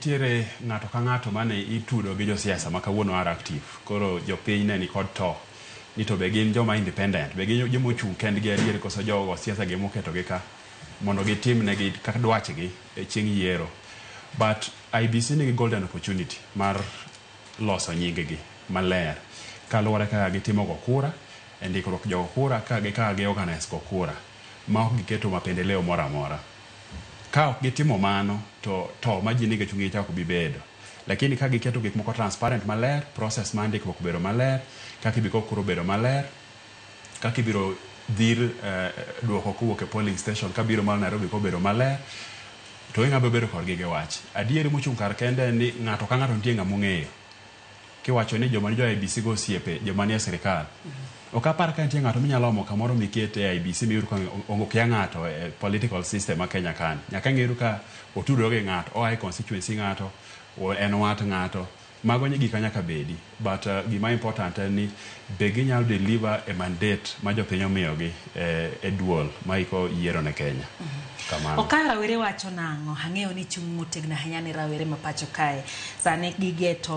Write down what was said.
nitiere ng'ato ka ng'ato mane itudo gi josiasa ma kawuono are active. Koro jopiny ne ni kod to. Ni to be gin joma independent. Be gin joma ochung' kendgi adier koso jogo siasa gi moketogi ka mondo gitim negi kaka dwachgi e chieng' yiero. But IBC nigi golden opportunity mar loso nyinggi maler. Kaluwore kaka gitimo go kura, e ndikruok jogo kura kaka gi organize go kura. Ma ok giketo mapendeleo moro amora. Ka ok gitimo mano to ma ji nigi chungi chako bibedo. Lakini ka giketo gik moko transparent maler, process ma ndikruok bedo maler, kaka ibiro kuro bedo maler, kaka ibiro dhir duoko kowuok e polling station ka biro mal Nairobi ko bedo maler, to ing'abe bedo korgi gi wach. Adieri mochung' kar kende ni ng'ato ka ng'ato nitie ng'ama ong'eyo. Kiwacho ni joma ni jo IBC go osiepe, joma ni e sirikal. Ok apar ka nitie ng'ato minyalo omo kamoro mikete e IBC miyudo ka okia ng'ato e political system ma Kenya kan. Nyaka ng'eru ka otudore gi ng'ato, oa e constituency ng'ato, en wat ng'ato. Mago ni gika nyaka bedi. But gima important en ni be ginyalo deliver a mandate ma jopiny omiyogi e duol ma iko yiero ne Kenya. Kamano. Okayo rawere wacho nang'o? Ang'eyo ni chung' motegno ahinya ne rawere ma pacho kae. Sani gigeto